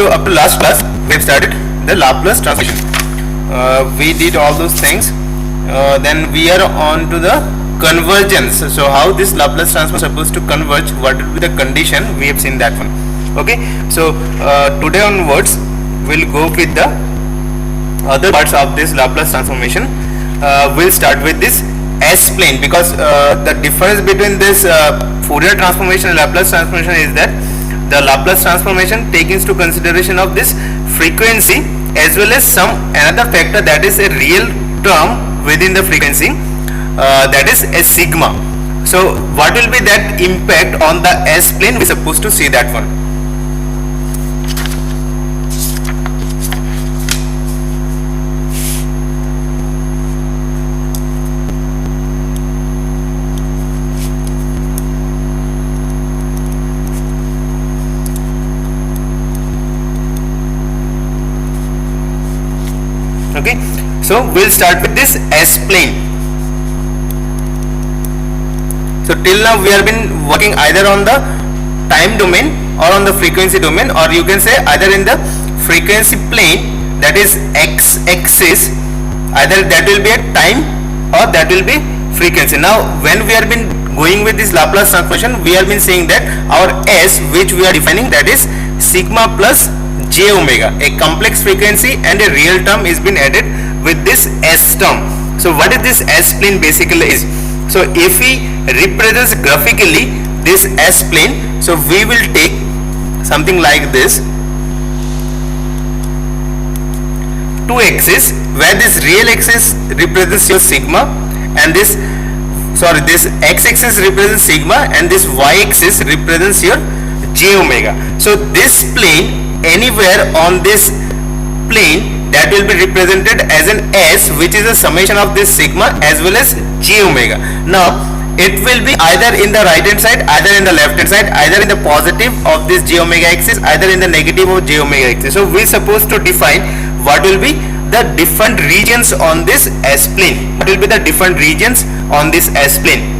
up to last class we have started the Laplace transformation. We did all those things. Then we are on to the convergence. So how this Laplace transform is supposed to converge, what will be the condition, we have seen that one. Okay, so today onwards we'll go with the other parts of this Laplace transformation. We'll start with this S-plane, because the difference between this Fourier transformation and Laplace transformation is that the Laplace transformation takes into consideration of this frequency as well as some another factor, that is a real term within the frequency, that is a sigma. So what will be that impact on the S-plane? We're supposed to see that one. Okay, so we'll start with this S-plane. So till now we have been working either on the time domain or on the frequency domain, or you can say either in the frequency plane, that is x-axis, either that will be a time or that will be frequency. Now when we have been going with this Laplace transformation, we have been saying that our S, which we are defining, that is sigma plus j omega, a complex frequency and a real term is been added with this S term. So what is this S-plane basically is? So if we represent graphically this S-plane, so we will take something like this, two axes, where this real axis represents your sigma and this x-axis represents sigma and this y-axis represents your j omega. So this plane, anywhere on this plane, that will be represented as an S, which is a summation of this sigma as well as j omega. Now it will be either in the right hand side, either in the left hand side, either in the positive of this j omega axis, either in the negative of j omega axis. So we are supposed to define what will be the different regions on this S plane. What will be the different regions on this S plane?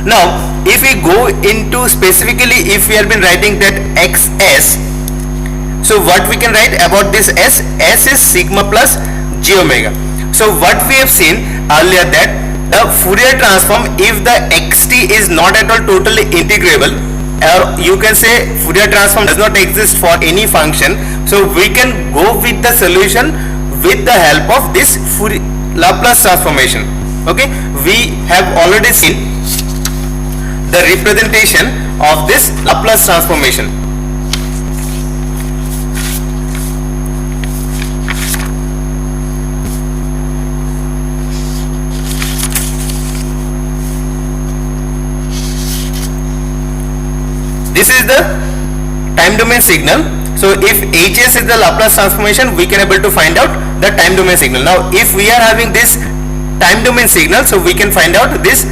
Now if we go into specifically, if we have been writing that xs, so what we can write about this S? S is sigma plus j omega. So what we have seen earlier, that the Fourier transform, if the xt is not at all totally integrable, or you can say Fourier transform does not exist for any function, so we can go with the solution with the help of this Laplace transformation. Okay, we have already seen the representation of this Laplace transformation. This is the time domain signal. So if Hs is the Laplace transformation, we can able to find out the time domain signal. Now if we are having this time domain signal, so we can find out this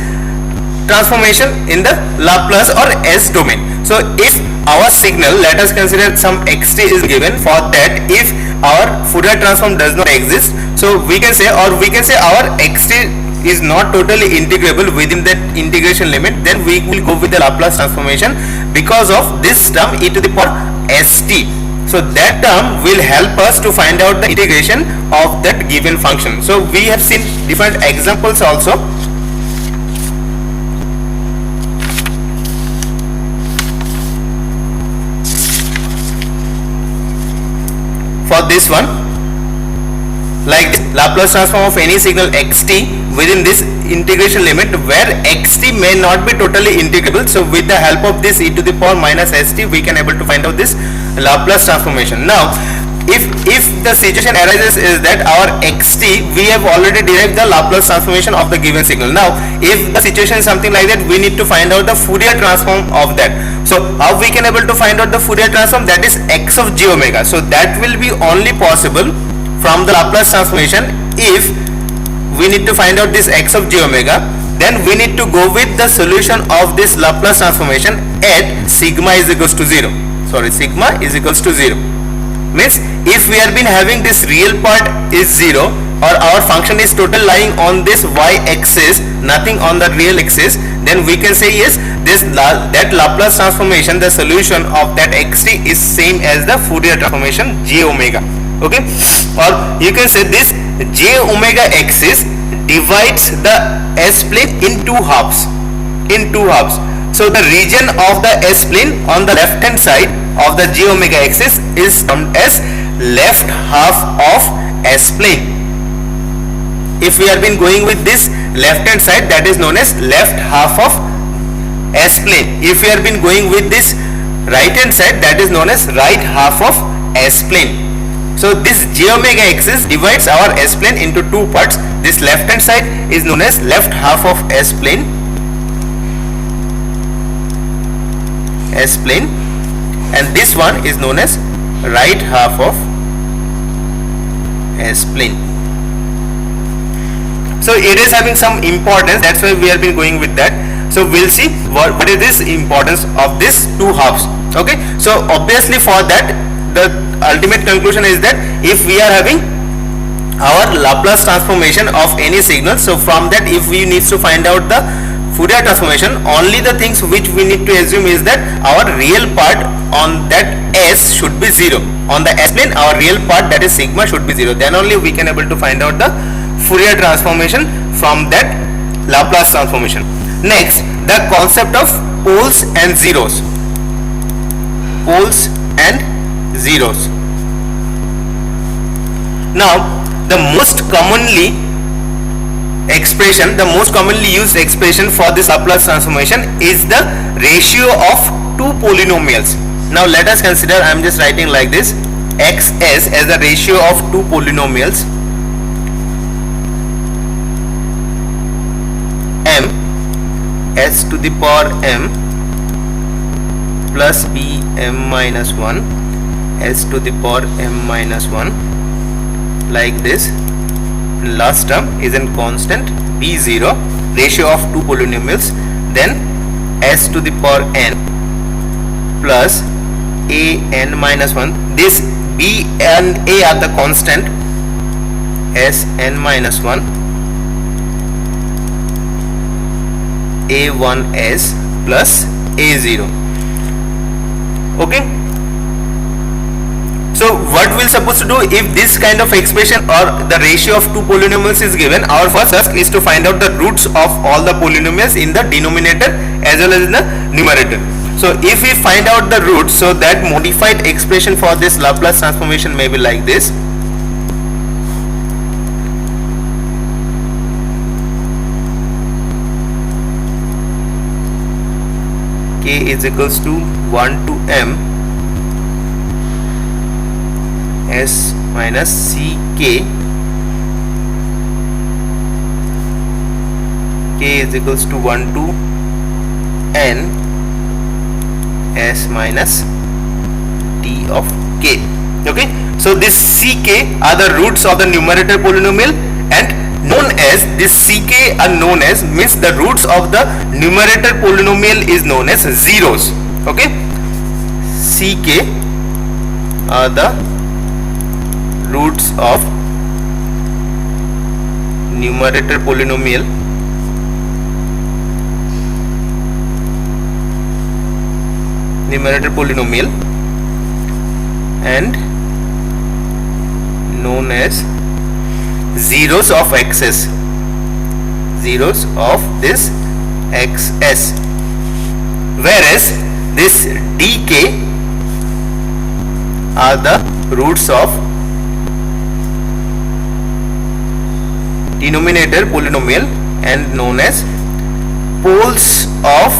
transformation in the Laplace or S domain. So if our signal, let us consider some xt is given, for that if our Fourier transform does not exist, so we can say, or we can say our xt is not totally integrable within that integration limit, then we will go with the Laplace transformation because of this term e to the power st. So that term will help us to find out the integration of that given function. So we have seen different examples also. For this one, like Laplace transform of any signal xt within this integration limit, where xt may not be totally integrable. So with the help of this e to the power minus st, we can able to find out this Laplace transformation. Now if the situation arises is that our xt, we have already derived the Laplace transformation of the given signal. Now if the situation is something like that, we need to find out the Fourier transform of that. So how we can able to find out the Fourier transform? That is x of j omega. So that will be only possible from the Laplace transformation. If we need to find out this x of j omega, then we need to go with the solution of this Laplace transformation at sigma is equals to 0. Sigma is equals to 0. Means if we have been having this real part is 0 or our function is total lying on this y-axis, nothing on the real axis, then we can say yes, that Laplace transformation, the solution of that xt is same as the Fourier transformation j omega. Okay, or you can say this j omega axis divides the s plane in two halves. So the region of the s plane on the left hand side of the j omega axis is termed as left half of s plane. If we have been going with this left hand side, that is known as left half of s plane. If we have been going with this right hand side, that is known as right half of s plane. So this j omega axis divides our s plane into two parts. This left hand side is known as left half of s plane, and this one is known as right half of s plane. So it is having some importance, that's why we have been going with that. So we'll see what is this importance of this two halves. Okay, so obviously for that the ultimate conclusion is that if we are having our Laplace transformation of any signal, so from that if we need to find out the Fourier transformation, only the things which we need to assume is that our real part on that s should be 0. On the s plane our real part, that is sigma, should be 0. Then only we can able to find out the Fourier transformation from that Laplace transformation. Next, the concept of poles and zeros. Poles and zeros. Now the most commonly used expression for this Laplace transformation is the ratio of two polynomials. Now let us consider, I am just writing like this, xs as the ratio of two polynomials m s to the power m plus b m minus 1 s to the power m minus 1, like this. Last term is in constant b0, ratio of two polynomials, then s to the power n plus a n minus 1. This b and a are the constant, s n minus 1, a1s plus a0. Okay, so what we'll supposed to do if this kind of expression or the ratio of two polynomials is given? Our first task is to find out the roots of all the polynomials in the denominator as well as in the numerator. So if we find out the roots, so that modified expression for this Laplace transformation may be like this. K is equals to 1 to m s minus ck, k is equals to 1 to n s minus t of k. Okay, so this ck are the roots of the numerator polynomial, and known as this ck are known as, means the roots of the numerator polynomial is known as zeros. Okay, ck are the roots of numerator polynomial and known as zeros of xs, zeros of this xs, whereas this dk are the roots of denominator polynomial and known as poles of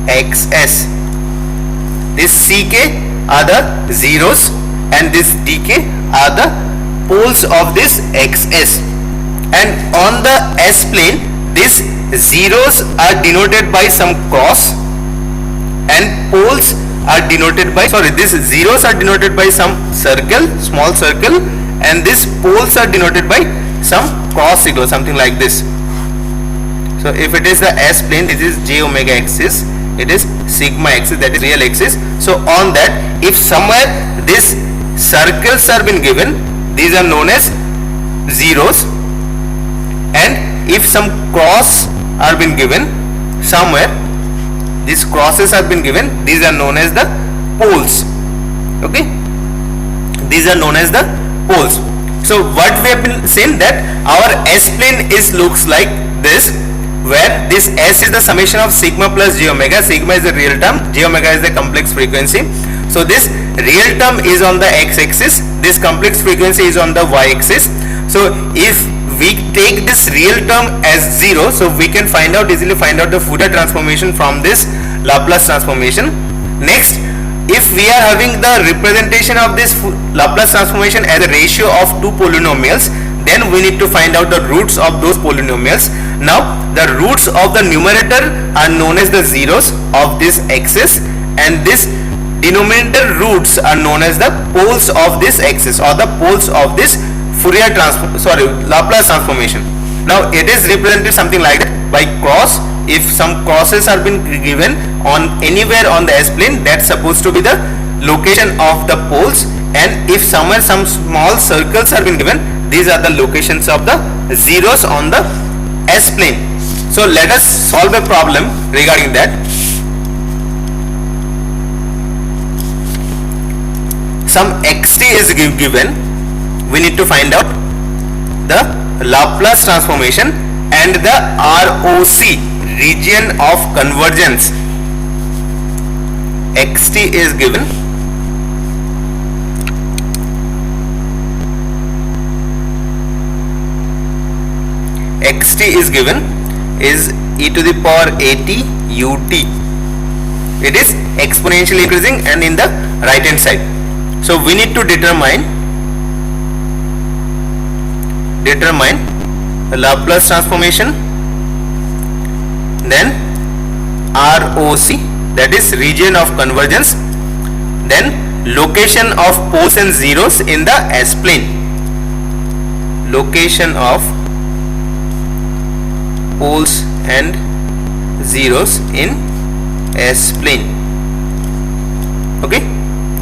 xs. This ck are the zeros and this dk are the poles of this xs, and on the s plane these zeros are denoted by some cross and poles are denoted by, these zeros are denoted by some circle, small circle, and these poles are denoted by some cross signal, something like this. So if it is the s plane, this is j omega axis, it is sigma axis, that is real axis. So on that, if somewhere these circles are been given, these are known as zeros, and if some cross are been given somewhere, these crosses have been given, these are known as the poles. Okay, these are known as the poles. So what we have been saying, that our S plane is looks like this, where this S is the summation of sigma plus j omega. Sigma is the real term, j omega is the complex frequency. So this real term is on the x-axis, this complex frequency is on the y-axis. So if we take this real term as 0, so we can easily find out the Fourier transformation from this Laplace transformation. Next, if we are having the representation of this Laplace transformation as a ratio of two polynomials, then we need to find out the roots of those polynomials. Now the roots of the numerator are known as the zeros of this axis, and this denominator roots are known as the poles of this axis, or the poles of this Laplace transformation. Now it is represented something like that by cross. If some crosses are been given on anywhere on the S plane, that's supposed to be the location of the poles, and if somewhere some small circles are been given, these are the locations of the zeros on the S plane. So let us solve a problem regarding that. Some xt is given, we need to find out the Laplace transformation and the ROC, region of convergence. Xt is given, xt is given is e to the power at ut. It is exponentially increasing and in the right hand side. So we need to determine the Laplace transformation, then ROC, that is region of convergence, then location of poles and zeros in the S plane, location of poles and zeros in S plane. Okay,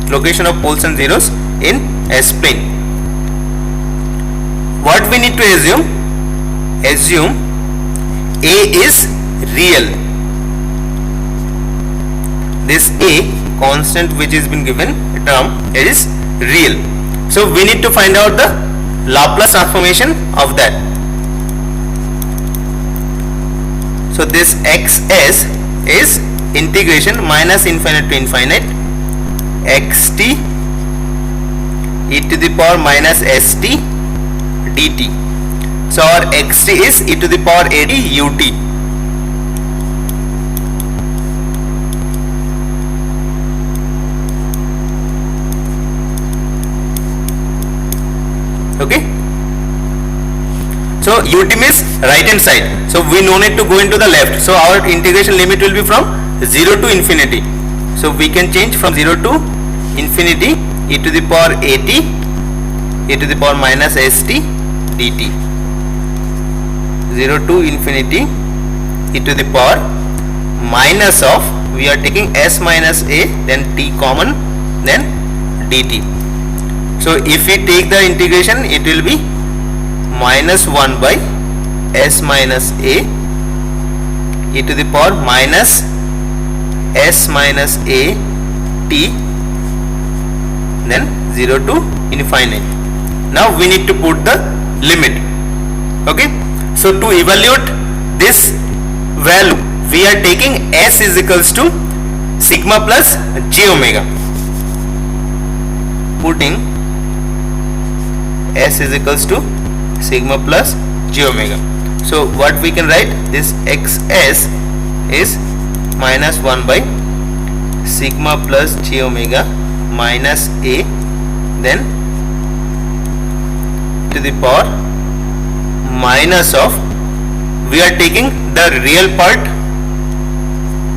location of poles and zeros in S plane. What we need to assume A is real. This A constant which has been given term, it is real. So we need to find out the Laplace transformation of that. So this xs is integration minus infinite to infinite xt e to the power minus st dt. So our xt is e to the power ad ut. Okay, so ut means right hand side, so we no need to go into the left. So our integration limit will be from 0 to infinity. So we can change from 0 to infinity e to the power at e to the power minus st dt. 0 to infinity e to the power minus of, we are taking s minus a, then t common, then dt. So if we take the integration, it will be minus 1 by s minus a e to the power minus s minus a t, then 0 to infinite. Now we need to put the limit. Okay, so to evaluate this value, we are taking s is equals to sigma plus j omega. Putting s is equals to sigma plus j omega. So what we can write, this xs is minus 1 by sigma plus j omega minus a, then to the power minus of, we are taking the real part,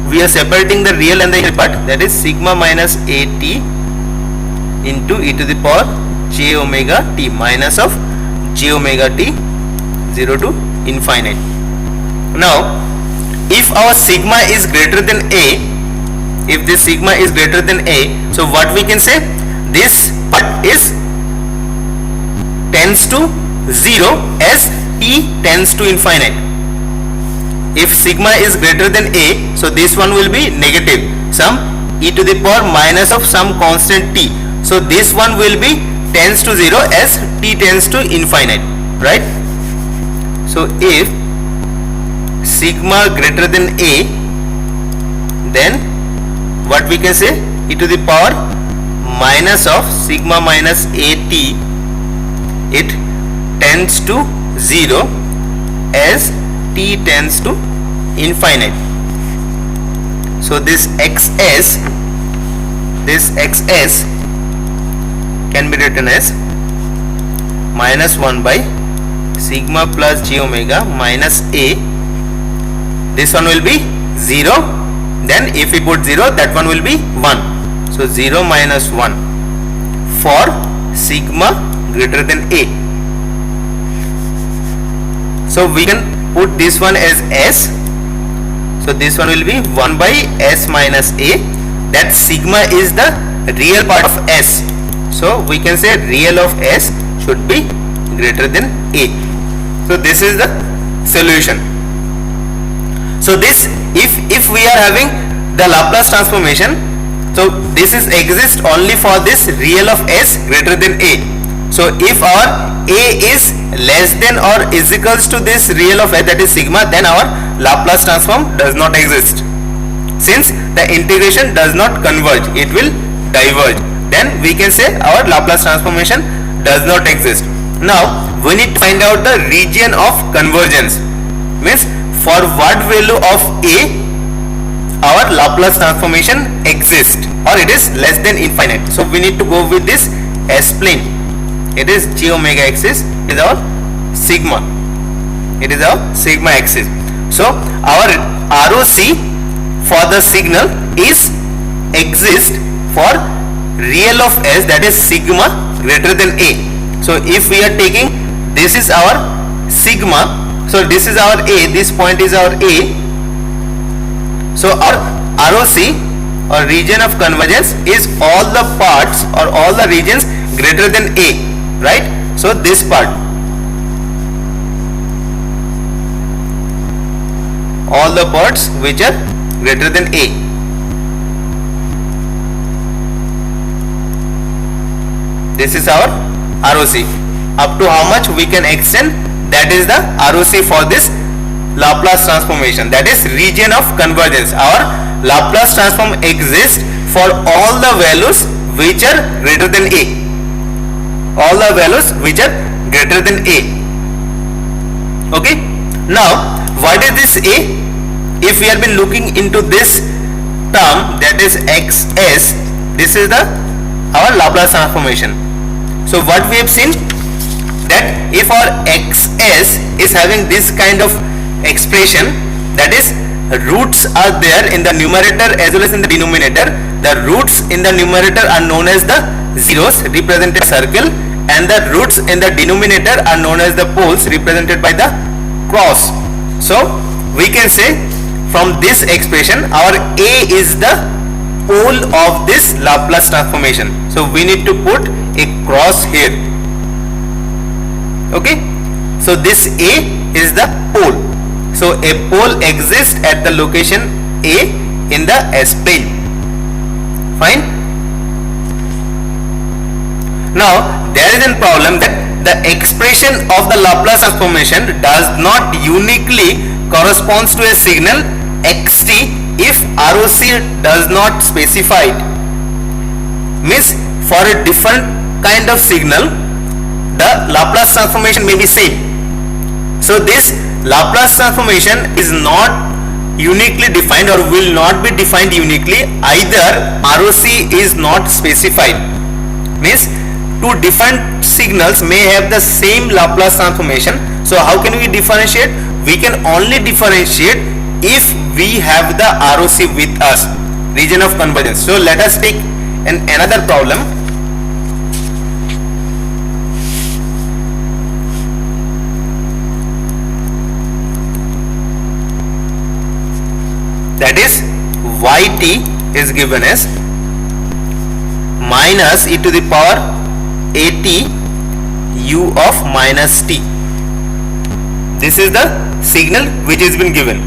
we are separating the real and the real part, that is sigma minus at into e to the power j omega t minus of j omega t 0 to infinite. Now if our sigma is greater than a, if this sigma is greater than a, so what we can say, this part is tends to 0 as t tends to infinite. If sigma is greater than a, so this one will be negative, some e to the power minus of some constant t. So this one will be tends to 0 as t tends to infinite, right? So if sigma greater than a, then what we can say, e to the power minus of sigma minus at, it tends to 0 as t tends to infinite. So this xs can be written as minus 1 by sigma plus j omega minus a. This one will be 0, then if we put 0, that one will be 1. So 0 minus 1 for sigma greater than a. So we can put this one as s. So this one will be 1 by s minus a. That sigma is the real part of s. So we can say real of s should be greater than a. So this is the solution. So this, if we are having the Laplace transformation, so this is exist only for this real of s greater than a. So if our a is less than or is equals to this real of s, that is sigma, then our Laplace transform does not exist. Since the integration does not converge, it will diverge, then we can say our Laplace transformation does not exist. Now we need to find out the region of convergence, means for what value of a our Laplace transformation exists or it is less than infinite. So we need to go with this s plane. It is j omega axis, is our sigma. It is our sigma axis. So our ROC for the signal is exist for real of s, that is sigma greater than a. So if we are taking, this is our sigma, so this is our a, this point is our a. So our ROC or region of convergence is all the parts or all the regions greater than a, right? So this part, all the parts which are greater than a. This is our ROC. Up to how much we can extend, that is the ROC for this Laplace transformation, that is region of convergence. Our Laplace transform exists for all the values which are greater than a. All the values which are greater than a. Okay. Now what is this a? If we have been looking into this term, that is xs, this is the our Laplace transformation. So what we have seen, that if our xs is having this kind of expression, that is roots are there in the numerator as well as in the denominator. The roots in the numerator are known as the zeros represented circle, and the roots in the denominator are known as the poles represented by the cross. So we can say from this expression our a is the pole of this Laplace transformation. So we need to put a cross here. Okay. So this a is the pole. So a pole exists at the location a in the s plane. Fine. Now there is a problem that the expression of the Laplace transformation does not uniquely corresponds to a signal xt if ROC does not specify it. Means for a different kind of signal the Laplace transformation may be same. So this Laplace transformation is not uniquely defined or will not be defined uniquely, either ROC is not specified. Means two different signals may have the same Laplace transformation. So how can we differentiate? We can only differentiate if we have the ROC with us, region of convergence. So let us take another problem. That is yt is given as minus e to the power at u of minus t. This is the signal which has been given.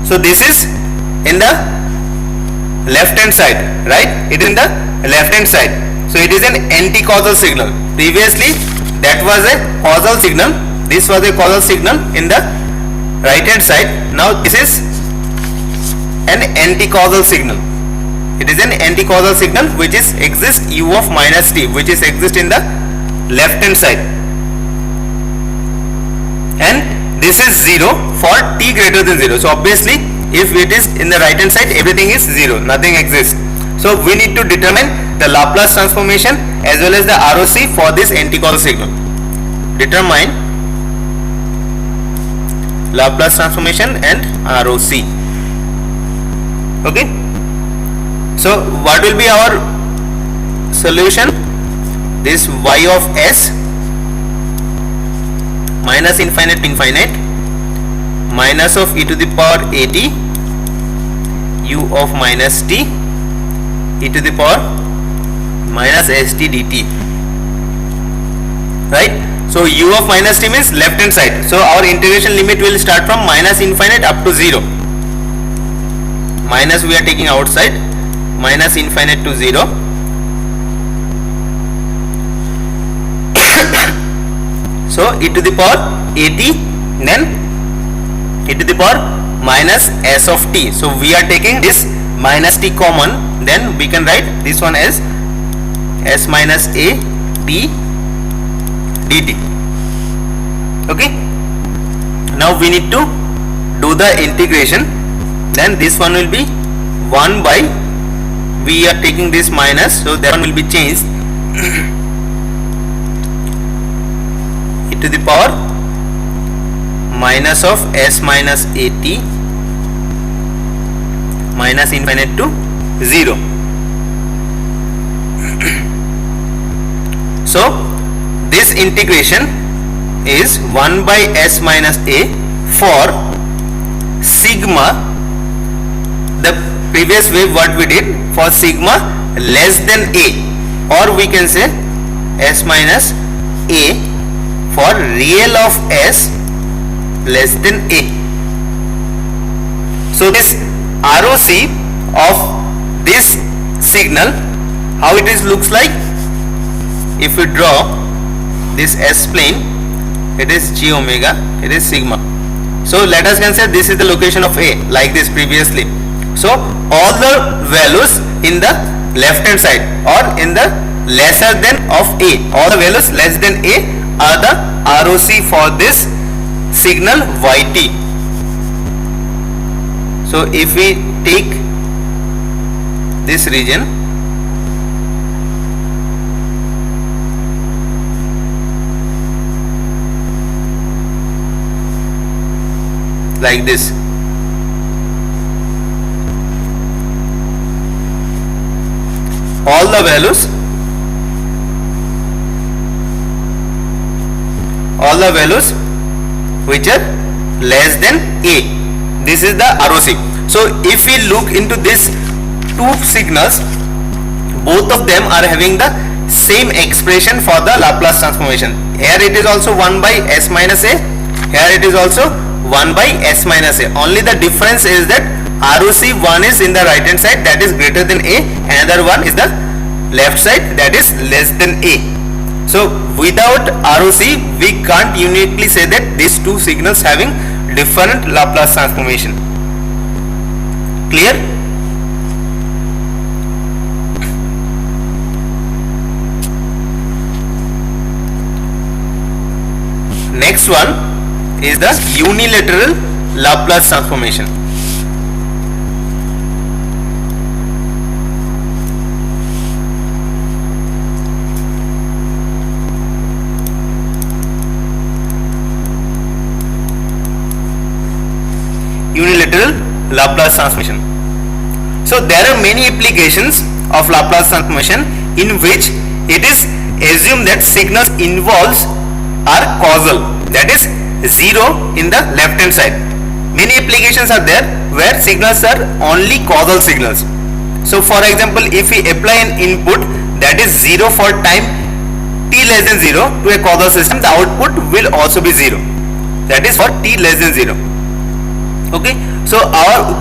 So this is in the left hand side, right? It is in the left hand side. So it is an anti-causal signal. Previously that was a causal signal. This was a causal signal in the right hand side. Now this is an anti-causal signal. It is an anti-causal signal which is exists u of minus t, which is exist in the left hand side, and this is 0 for t greater than 0. So obviously if it is in the right hand side, everything is 0, nothing exists. So we need to determine the Laplace transformation as well as the ROC for this anti-causal signal. Determine Laplace transformation and ROC. Okay, so what will be our solution? This y of s minus infinite to infinite minus of e to the power at u of minus t e to the power minus st dt, right? So u of minus t means left hand side. So our integration limit will start from minus infinite up to 0. Minus we are taking outside, minus infinite to 0. So e to the power at, then e to the power minus s of t. So we are taking this minus t common, then we can write this one as s minus a t dt. Okay, now we need to do the integration. Then this one will be 1 by, we are taking this minus, so that one will be changed e to the power minus of s minus at minus infinite to 0. So this integration is 1 by s minus a for sigma. The previous way what we did for sigma less than a, or we can say s minus a for real of s less than a. So this ROC of this signal, how it is looks like, if we draw this s plane, it is g omega, it is sigma. So let us consider this is the location of a, like this previously. So all the values in the left hand side or in the lesser than of a, all the values less than a are the ROC for this signal yt. So if we take this region, like this, all the values which are less than a, this is the ROC. So if we look into this two signals, both of them are having the same expression for the Laplace transformation. Here it is also 1 by s minus a, here it is also 1 by s minus a. Only the difference is that ROC one is in the right hand side, that is greater than a, another one is the left side, that is less than a. So without ROC we can't uniquely say that these two signals having different Laplace transformation. Clear? Next one is the unilateral Laplace transformation. Unilateral Laplace transformation. So there are many applications of Laplace transformation in which it is assumed that signals involves are causal, that is 0 in the left hand side. Many applications are there where signals are only causal signals. So for example, if we apply an input, that is 0 for time t less than 0 to a causal system, the output will also be 0. That is for t less than 0. Okay, so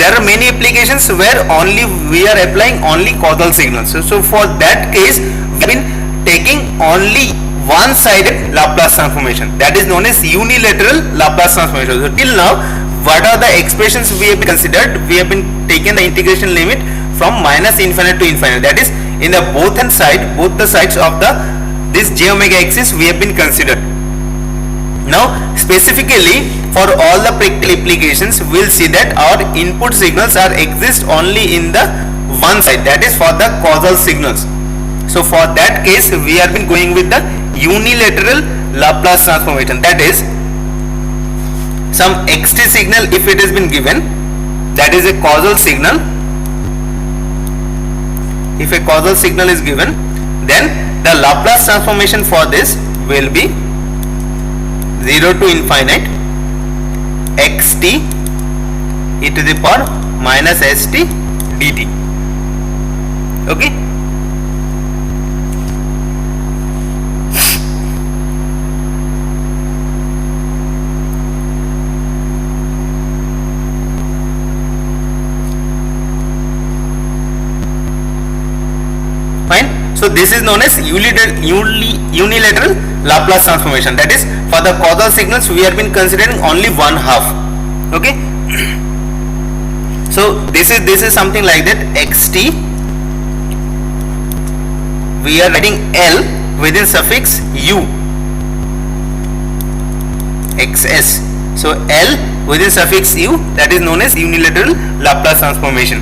there are many applications where only we are applying only causal signals. So for that case, we have been taking only one-sided Laplace transformation, that is known as unilateral Laplace transformation. So till now, what are the expressions we have considered? We have been taken the integration limit from minus infinite to infinite. That is, in the both the sides of this j omega axis we have been considered. Now specifically for all the practical applications, we will see that our input signals are exist only in the one side, that is for the causal signals. So for that case, we have been going with the unilateral Laplace transformation, that is some xt signal if it has been given, that is a causal signal. If a causal signal is given, then the Laplace transformation for this will be 0 to infinite xt e to the power minus st dt. Okay, fine. So this is known as unilateral Laplace transformation, that is for the causal signals we have been considering only one half. Okay, so this is something like that. xt, we are writing L within suffix u, xs. So L within suffix u, that is known as unilateral Laplace transformation.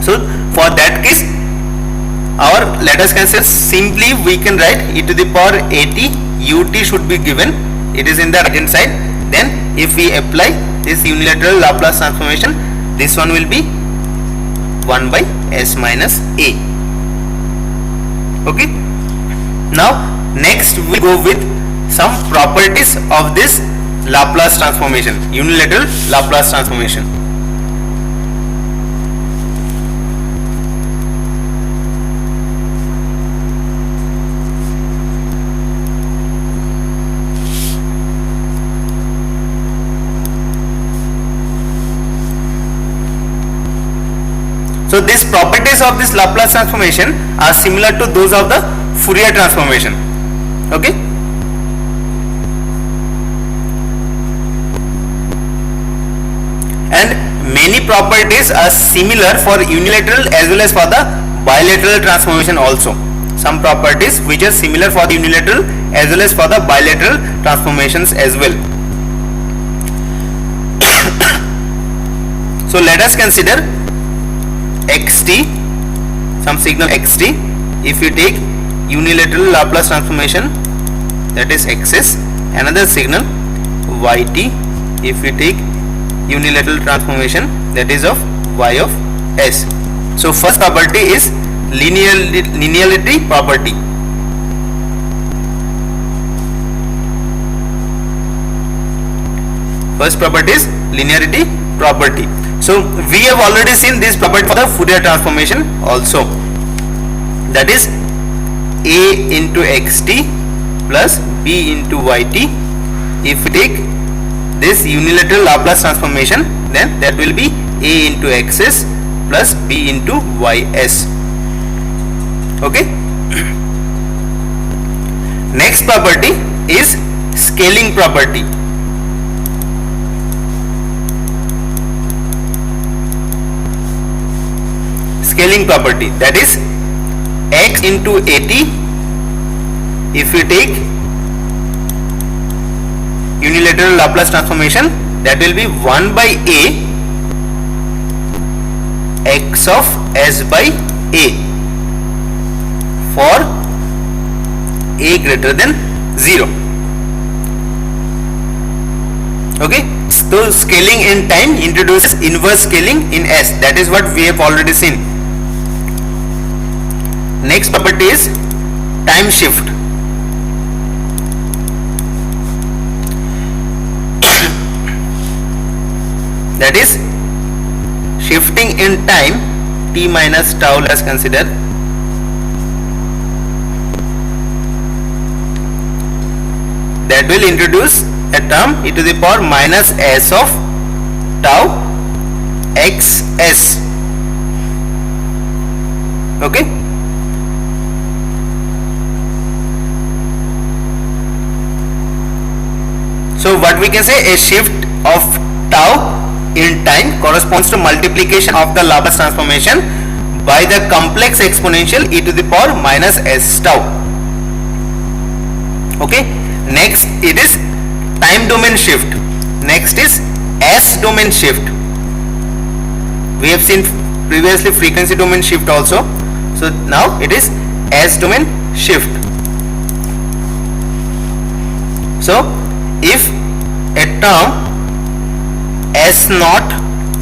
So for that case, let us consider simply we can write e to the power at ut should be given, it is in the right hand side. Then if we apply this unilateral Laplace transformation, this one will be 1 by s minus a. Okay, now next we go with some properties of this Laplace transformation, unilateral Laplace transformation. So these properties of this Laplace transformation are similar to those of the Fourier transformation. Okay, and many properties are similar for unilateral as well as for the bilateral transformation also. Some properties which are similar for the unilateral as well as for the bilateral transformations as well. So let us consider xt, some signal xt. If you take unilateral Laplace transformation, that is xs, another signal yt. If you take unilateral transformation, that is of y of s. So first property is linearity property. First property is linearity property. So we have already seen this property for the Fourier transformation also, that is a into xt plus b into yt. If we take this unilateral Laplace transformation, then that will be a into xs plus b into ys. Okay, next property is scaling property. Scaling property, that is x into at. If we take unilateral Laplace transformation, that will be 1 by a x of s by a for a greater than 0. Okay, so scaling in time introduces inverse scaling in s, that is what we have already seen. Next property is time shift. That is shifting in time t minus tau. Let us consider that will introduce a term e to the power minus s of tau xs. Okay. So what we can say, a shift of tau in time corresponds to multiplication of the Laplace transformation by the complex exponential e to the power minus s tau. Okay. Next it is time domain shift. Next is s domain shift. We have seen previously frequency domain shift also. So now it is s domain shift. So if a term s naught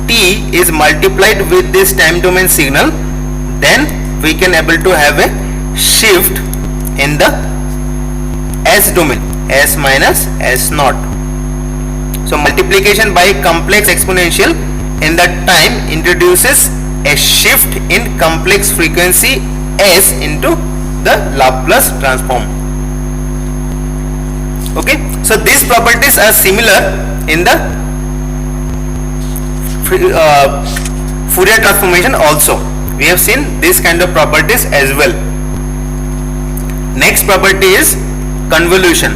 t is multiplied with this time domain signal, then we can able to have a shift in the s domain, s minus s naught. So multiplication by complex exponential in that time introduces a shift in complex frequency s into the Laplace transform. Okay, so these properties are similar in the Fourier transformation also. We have seen this kind of properties as well. Next property is convolution.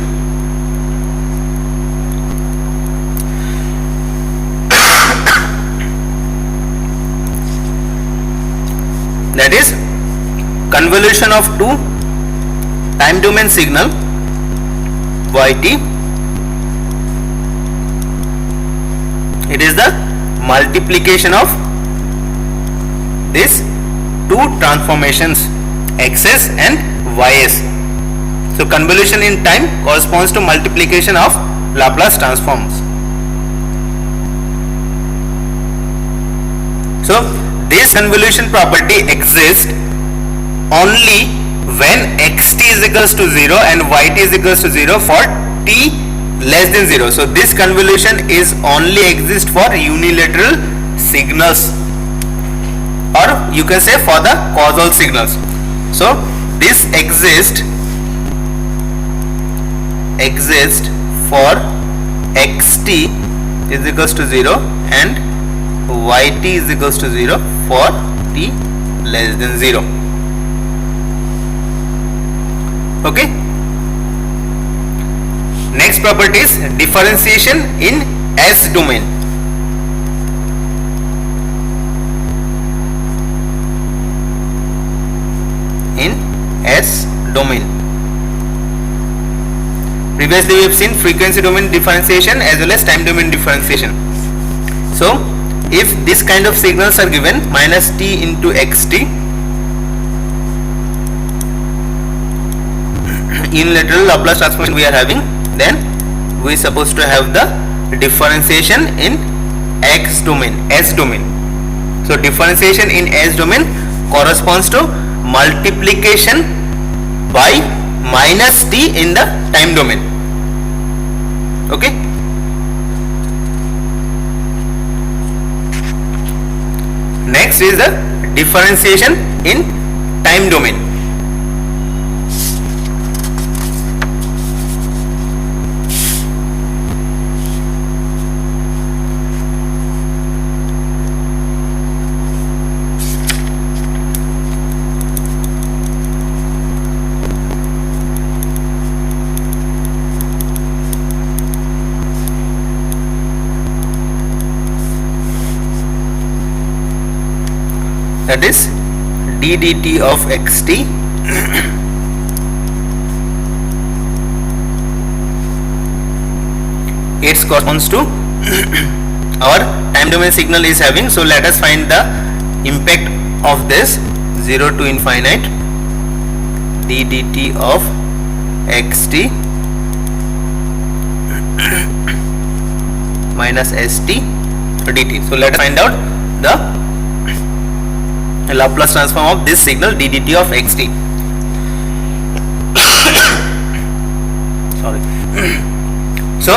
That is convolution of two time domain signal yt. It is the multiplication of these two transformations xs and ys. So convolution in time corresponds to multiplication of Laplace transforms. So this convolution property exists only when xt is equals to 0 and yt is equals to 0 for t less than 0. So this convolution is only exist for unilateral signals, or you can say for the causal signals. So this exists for xt is equals to 0 and yt is equals to 0 for t less than 0. Okay. Next property is differentiation in s domain. In s domain. Previously we have seen frequency domain differentiation as well as time domain differentiation. So if this kind of signals are given minus t into xt, unilateral Laplace transformation we are having, then we are supposed to have the differentiation in s domain. So differentiation in s domain corresponds to multiplication by minus t in the time domain. Okay. Next is the differentiation in time domain. That is d dt of xt it corresponds to our time domain signal is having. So let us find the impact of this 0 to infinite d dt of xt minus st dt. So let us find out the Laplace transform of this signal d dt of xt. Sorry. So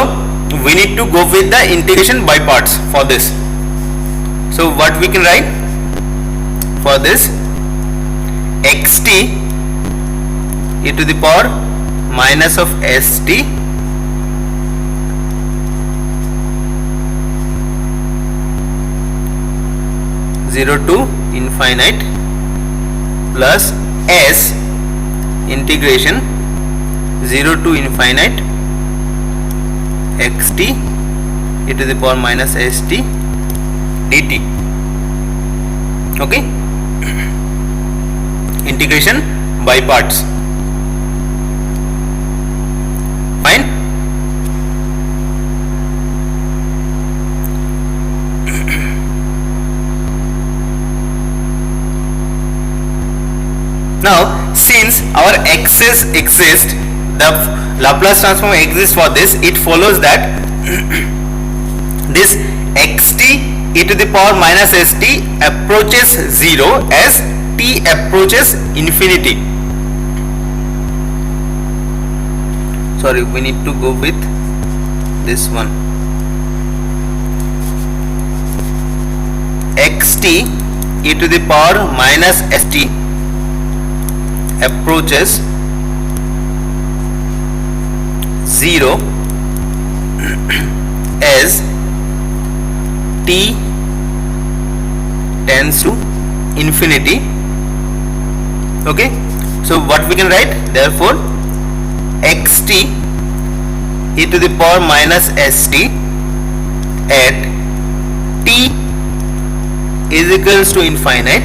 we need to go with the integration by parts for this. So what we can write for this, xt e to the power minus of st 0 to infinite plus s integration 0 to infinite xt e to the power minus st dt. Okay, integration by parts. Fine. Now, since our x's exist, the Laplace transform exists for this, it follows that this xt e to the power minus st approaches 0 as t approaches infinity. Sorry, we need to go with this one. Xt e to the power minus st approaches 0 as t tends to infinity. Okay, so what we can write, therefore xt e to the power minus st at t is equals to infinite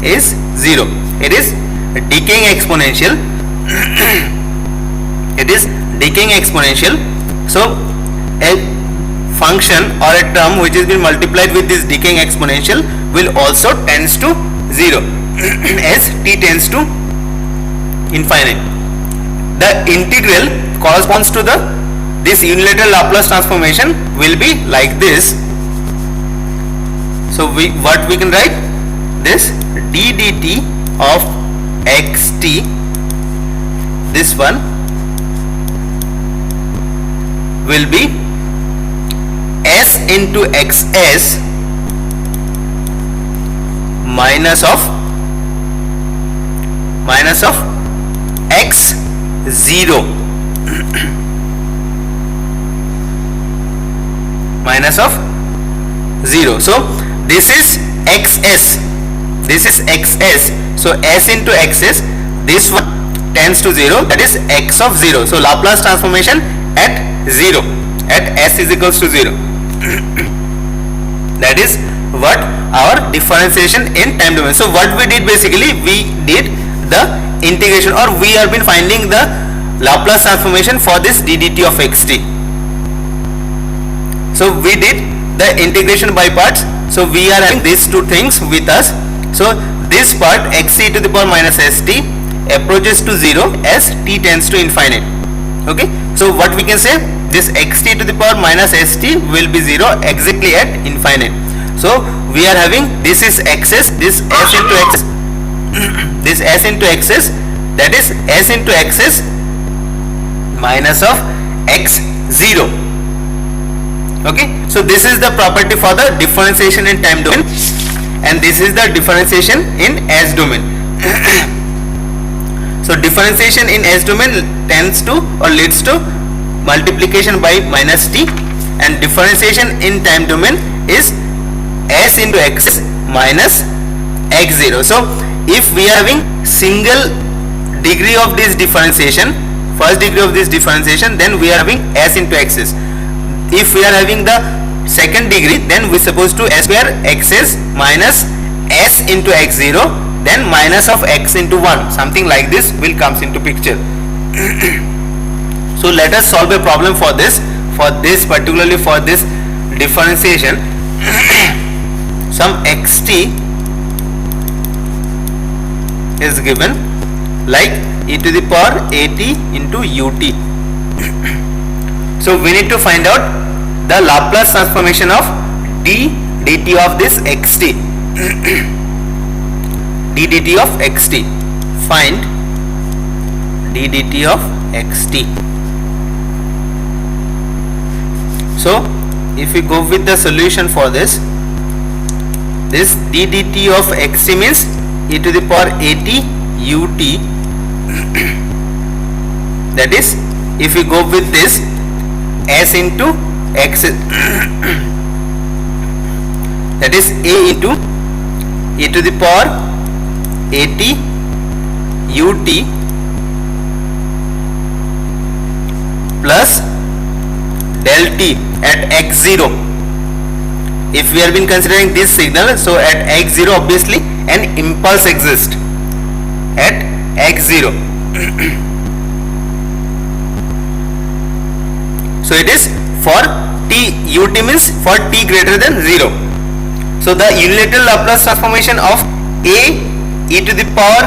is 0. It is decaying exponential. It is decaying exponential. So a function or a term which has been multiplied with this decaying exponential will also tends to 0 as t tends to infinite. The integral corresponds to this unilateral Laplace transformation will be like this. So what we can write, this d dt of xt, this one will be s into xs minus of x0 minus of 0. So this is xs, this is xs, so s into xs, this one tends to 0, that is x of 0. So Laplace transformation at 0, at s is equals to 0. That is what our differentiation in time domain. So what we did, basically we did the integration, or we have been finding the Laplace transformation for this d dt of xt. So we did the integration by parts. So we are having these two things with us. So this part xt to the power minus st approaches to 0 as t tends to infinite. Okay, so what we can say, this xt to the power minus st will be 0 exactly at infinite. So we are having, this is xs, this s into x, this s into xs, that is s into xs minus of x0. Okay, so this is the property for the differentiation in time domain, and this is the differentiation in s domain. So differentiation in s domain tends to or leads to multiplication by minus t, and differentiation in time domain is s into x minus x0. So if we are having single degree of this differentiation, first degree of this differentiation, then we are having s into xs. If we are having the second degree, then we are supposed to s square xs minus s into x0, then minus of x into 1, something like this will comes into picture. So let us solve a problem for this particularly for this differentiation. Some xt is given like e to the power at into ut. So we need to find out the Laplace transformation of d dt of this xt. d dt of xt. Find d dt of xt. So if we go with the solution for this d dt of xt means e to the power at ut. That is, if we go with this s into x, that is a into e to the power at ut plus del t at x0. If we have been considering this signal, so at x0 obviously an impulse exists at x0. So it is for t, ut means for t greater than 0. So the unilateral Laplace transformation of a e to the power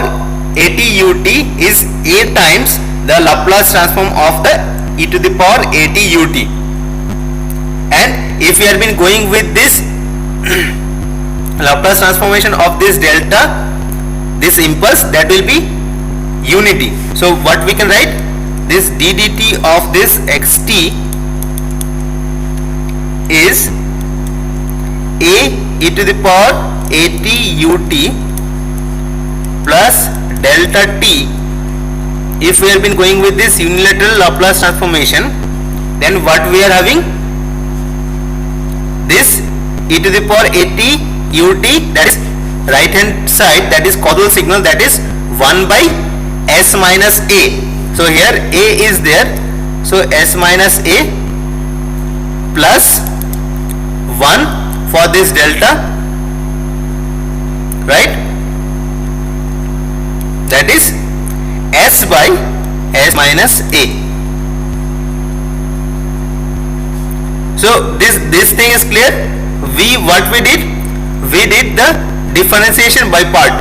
at ut is a times the Laplace transform of the e to the power at ut. And if we have been going with this Laplace transformation of this delta, this impulse, that will be unity. So what we can write, this d dt of this xt is a e to the power at ut plus delta t. If we have been going with this unilateral Laplace transformation, then what we are having, this e to the power at ut, that is right hand side, that is causal signal, that is 1 by s minus a. So here a is there, so s minus a plus 1 for this delta, right, that is s by s minus a. So this thing is clear. What we did the differentiation by part.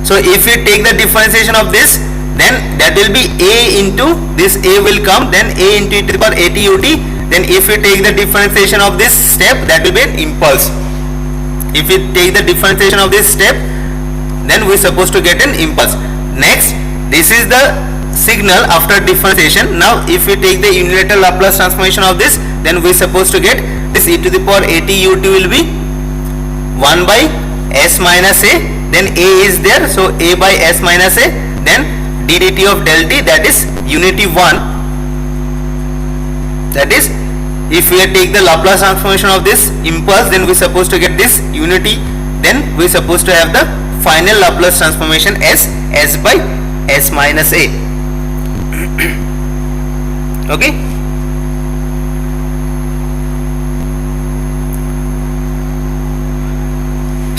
So if we take the differentiation of this, then that will be a into this, a will come, then a into e to the power at ut. Then if we take the differentiation of this step, that will be an impulse. If we take the differentiation of this step, then we are supposed to get an impulse. Next, this is the signal after differentiation. Now if we take the unilateral Laplace transformation of this, then we are supposed to get this e to the power at ut will be 1 by s minus a, then a is there, so a by s minus a, then d dt of del t, that is unity 1. That is, if we take the Laplace transformation of this impulse, then we are supposed to get this unity, then we are supposed to have the final Laplace transformation as s by s minus a. Okay.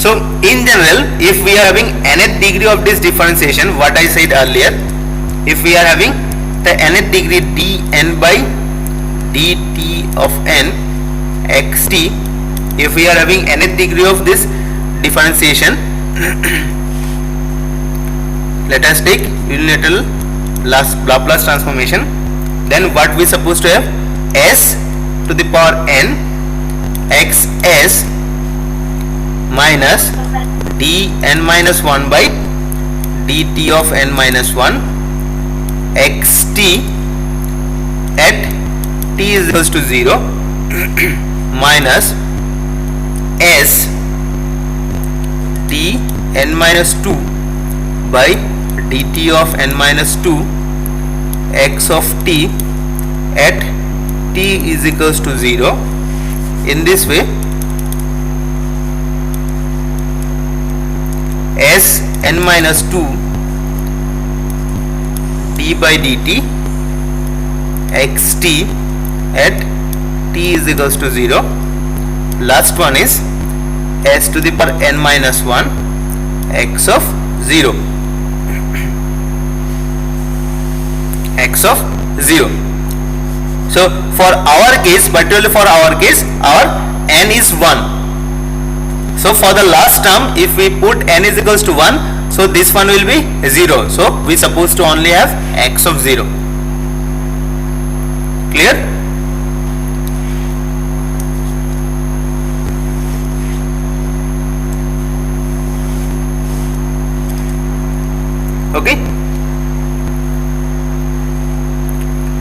So in general, if we are having nth degree of this differentiation, what I said earlier, if we are having the nth degree dn by dt of n xt, if we are having nth degree of this differentiation, let us take unilateral Laplace transformation, then what we supposed to have, s to the power n xs minus dn minus 1 by dt of n minus 1 xt at t is equals to 0 minus s dn minus 2 by dt of n minus 2 x of t at t is equals to 0. In this way, s n minus 2 d by dt xt at t is equals to 0. Last one is s to the power n minus 1 x of 0. X of 0. So for our case, particularly for our case, our n is 1. So for the last term, if we put n is equals to 1, so this one will be 0. So we supposed to only have x of 0. Clear? Okay.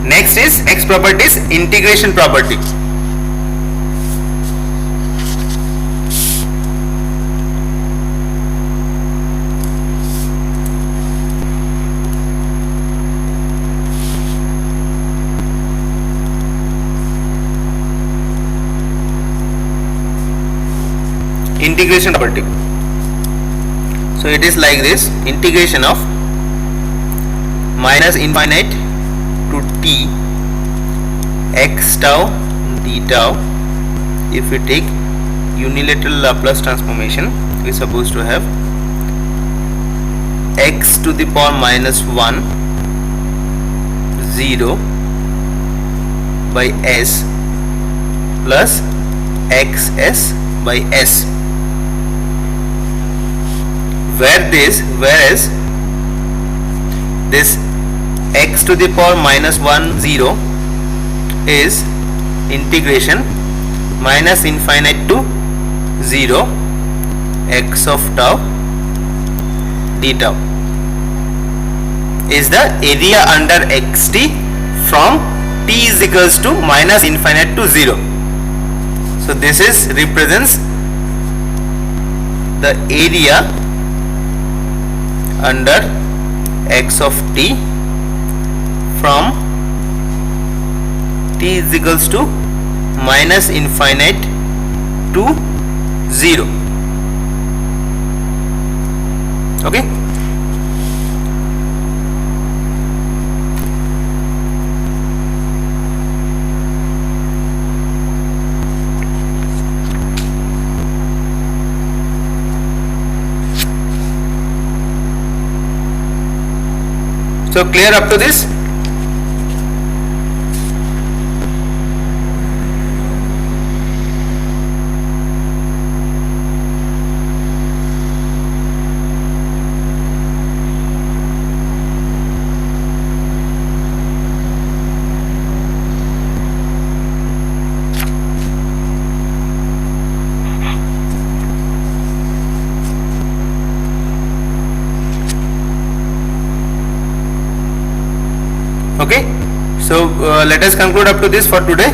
Next is next property is integration property. integration property. So it is like this: integration of minus infinite to t x tau d tau. If we take unilateral Laplace transformation, we are supposed to have x to the power minus 1 0 by s plus xs by s, whereas this x to the power minus 1 0 is integration minus infinite to 0 x of tau d tau is the area under xt from t is equals to minus infinite to 0. So this is represents the area under x of t from t is equals to minus infinite to 0. Okay. So clear up to this? Okay, so let us conclude up to this for today.